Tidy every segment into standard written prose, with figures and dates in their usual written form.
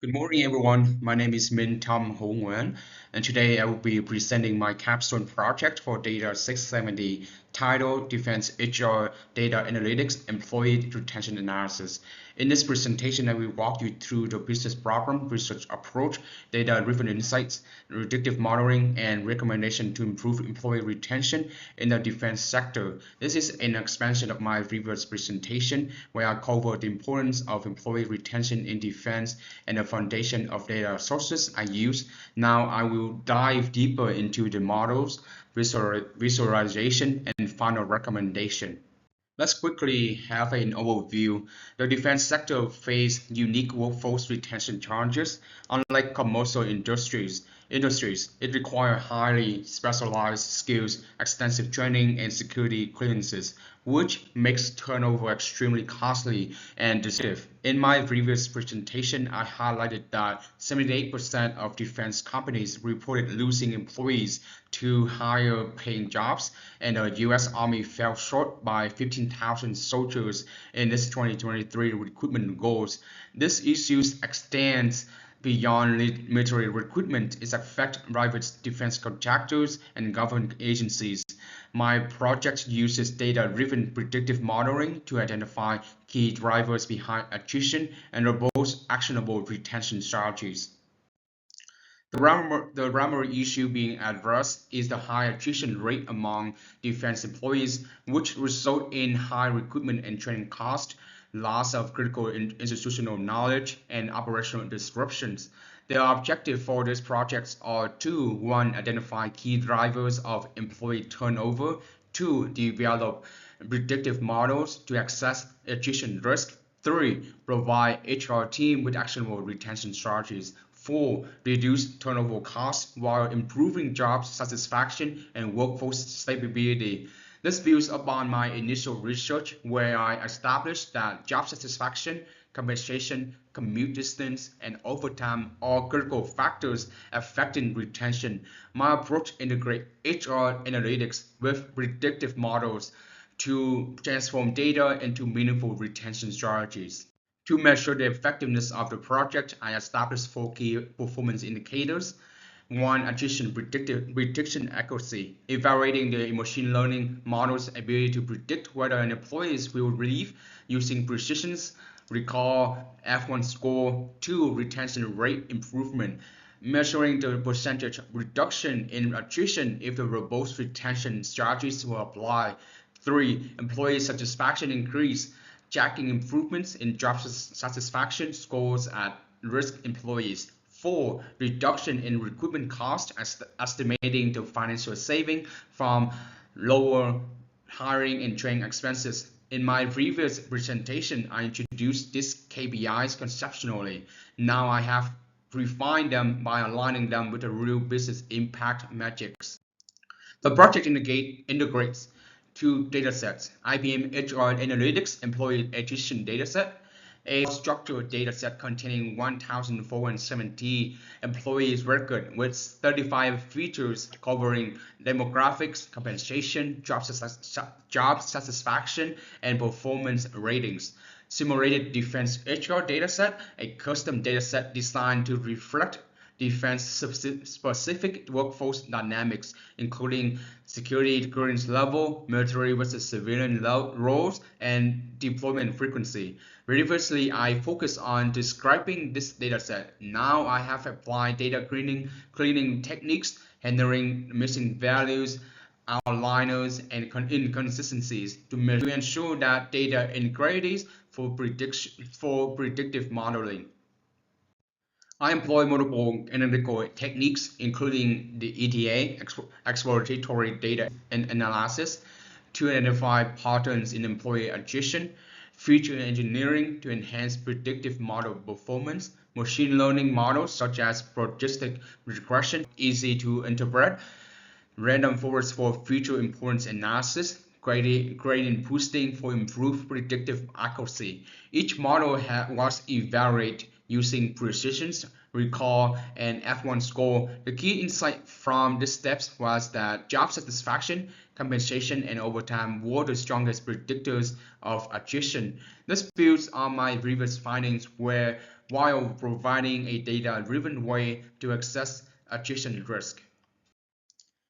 Good morning, everyone. My name is Min Tom Ho Nguyen, and today I will be presenting my capstone project for Data 670 titled Defense HR Data Analytics Employee Retention Analysis. In this presentation, I will walk you through the business problem, research approach, data-driven insights, predictive modeling, and recommendation to improve employee retention in the defense sector. This is an expansion of my previous presentation where I covered the importance of employee retention in defense and the foundation of data sources I use. Now I will dive deeper into the models, visualization, and final recommendation. Let's quickly have an overview. The defense sector faces unique workforce retention challenges. Unlike commercial industries, it requires highly specialized skills, extensive training, and security clearances, which makes turnover extremely costly and destructive. In my previous presentation, I highlighted that 78% of defense companies reported losing employees to higher paying jobs, and the US Army fell short by 15,000 soldiers in its 2023 recruitment goals. This issue extends beyond military recruitment. It affects private defense contractors and government agencies. My project uses data-driven predictive modeling to identify key drivers behind attrition and propose actionable retention strategies. The primary issue being addressed is the high attrition rate among defense employees, which result in high recruitment and training costs, loss of critical institutional knowledge, and operational disruptions. The objective for this project are to: one, identify key drivers of employee turnover; two, develop predictive models to assess attrition risk; three, provide HR team with actionable retention strategies; four, reduce turnover costs while improving job satisfaction and workforce stability. This builds upon my initial research where I established that job satisfaction, compensation, commute distance, and overtime are critical factors affecting retention. My approach integrates HR analytics with predictive models to transform data into meaningful retention strategies. To measure the effectiveness of the project, I established four key performance indicators. One, attrition prediction accuracy, evaluating the machine learning model's ability to predict whether an employee will leave using precisions. Recall F1 score. Two, retention rate improvement, measuring the percentage reduction in attrition if the robust retention strategies were applied. Three, employee satisfaction increase, tracking improvements in job satisfaction scores at risk employees. Four, reduction in recruitment cost, estimating the financial saving from lower hiring and training expenses. In my previous presentation, I introduced these KPIs conceptually. Now I have refined them by aligning them with the real business impact metrics. The project integrates two datasets: IBM HR Analytics Employee Attrition Dataset, a structured dataset containing 1,470 employees records with 35 features covering demographics, compensation, job satisfaction, and performance ratings. Simulated Defense HR dataset, a custom dataset designed to reflect defense-specific workforce dynamics, including security clearance level, military versus civilian roles, and deployment frequency. Previously, I focused on describing this dataset. Now I have applied data cleaning techniques, handling missing values, outliers, and inconsistencies to ensure that data integrity for predictive modeling. I employ multiple analytical techniques, including the EDA, exploratory data analysis, to identify patterns in employee attrition, feature engineering to enhance predictive model performance, machine learning models such as logistic regression, easy to interpret, random forest for future importance analysis, gradient boosting for improved predictive accuracy. Each model was evaluated using precisions, recall, and F1 score. The key insight from these steps was that job satisfaction, compensation, and overtime were the strongest predictors of attrition. This builds on my previous findings where while providing a data-driven way to assess attrition risk.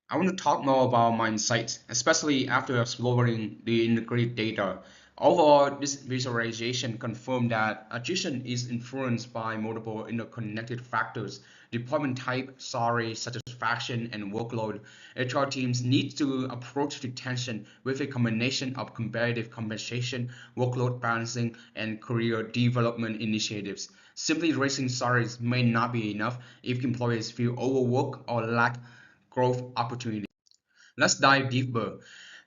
I want to talk more about my insights, especially after exploring the integrated data. Overall, this visualization confirmed that attrition is influenced by multiple interconnected factors: department type, salary, satisfaction, and workload. HR teams need to approach retention with a combination of competitive compensation, workload balancing, and career development initiatives. Simply raising salaries may not be enough if employees feel overworked or lack growth opportunities. Let's dive deeper.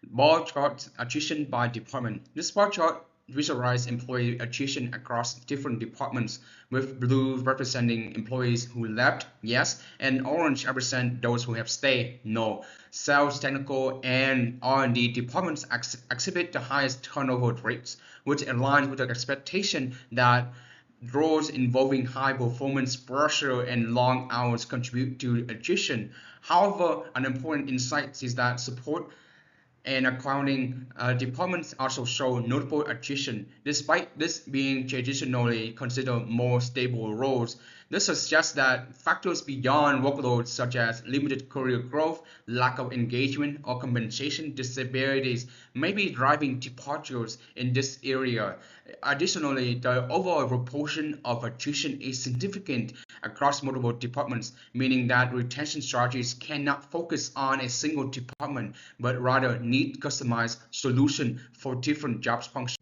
Bar chart attrition by department. This bar chart visualizes employee attrition across different departments, with blue representing employees who left, yes, and orange represent those who have stayed, no. Sales, technical, and R&D departments exhibit the highest turnover rates, which aligns with the expectation that roles involving high performance pressure and long hours contribute to attrition. However, an important insight is that support and accounting departments also show notable attrition, despite this being traditionally considered more stable roles. This suggests that factors beyond workload, such as limited career growth, lack of engagement, or compensation disparities, may be driving departures in this area. Additionally, the overall proportion of attrition is significant across multiple departments, meaning that retention strategies cannot focus on a single department, but rather need customized solutions for different job functions.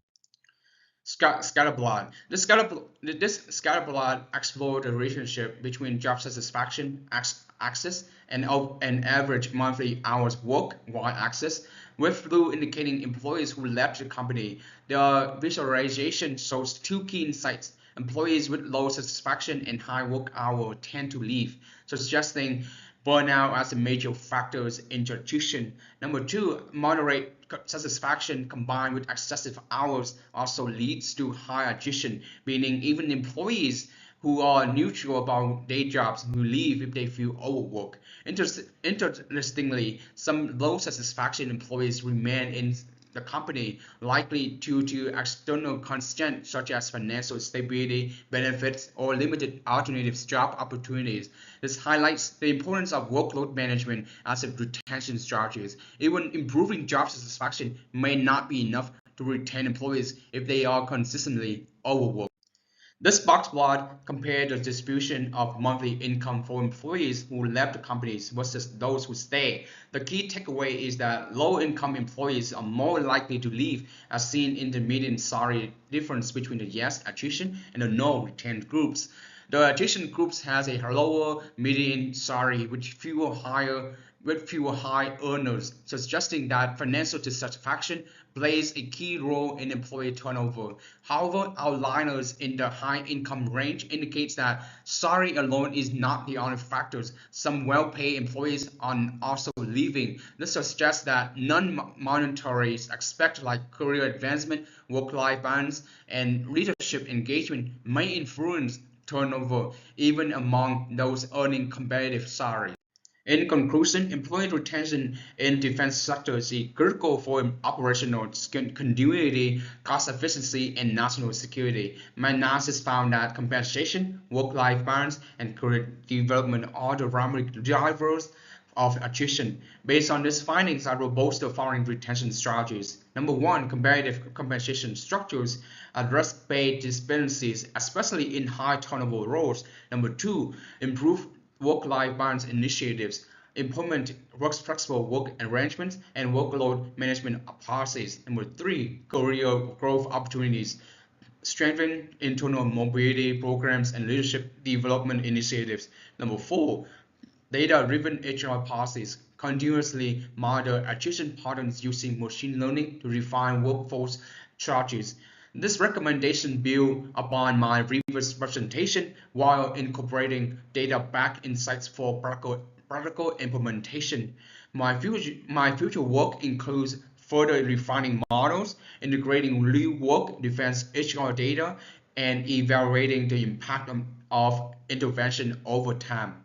Scatterplot. This scatterplot explores the relationship between job satisfaction, access, and average monthly hours work y-axis, with blue indicating employees who left the company. The visualization shows two key insights. Employees with low satisfaction and high work hour tend to leave, suggesting burnout as a major factor in attrition. Number two, moderate satisfaction combined with excessive hours also leads to high attrition, meaning even employees who are neutral about their jobs will leave if they feel overworked. Interestingly, some low satisfaction employees remain in the company, likely due to external constraints such as financial stability, benefits, or limited alternative job opportunities. This highlights the importance of workload management as a retention strategy. Even improving job satisfaction may not be enough to retain employees if they are consistently overworked. This box plot compared the distribution of monthly income for employees who left the companies versus those who stay. The key takeaway is that low-income employees are more likely to leave, as seen in the median salary difference between the yes attrition and the no retained groups. The attrition groups has a lower median salary with fewer high earners, suggesting that financial dissatisfaction plays a key role in employee turnover. However, outliers in the high income range indicates that salary alone is not the only factor. Some well-paid employees are also leaving. This suggests that non-monetary aspects like career advancement, work-life balance, and leadership engagement may influence turnover even among those earning competitive salaries. In conclusion, employee retention in defense sector is critical for operational continuity, cost efficiency, and national security. My analysis found that compensation, work-life balance, and career development are the primary drivers of attrition. Based on these findings, I propose the following retention strategies. Number one, competitive compensation structures address pay disparities, especially in high turnover roles. Number two, improve work-life balance initiatives, implement flexible work arrangements and workload management policies. Number three, career growth opportunities, strengthen internal mobility programs and leadership development initiatives. Number four, data-driven HR policies, continuously monitor attrition patterns using machine learning to refine workforce strategies. This recommendation builds upon my previous presentation while incorporating data-backed insights for practical implementation. My future work includes further refining models, integrating real-world defense HR data, and evaluating the impact of intervention over time.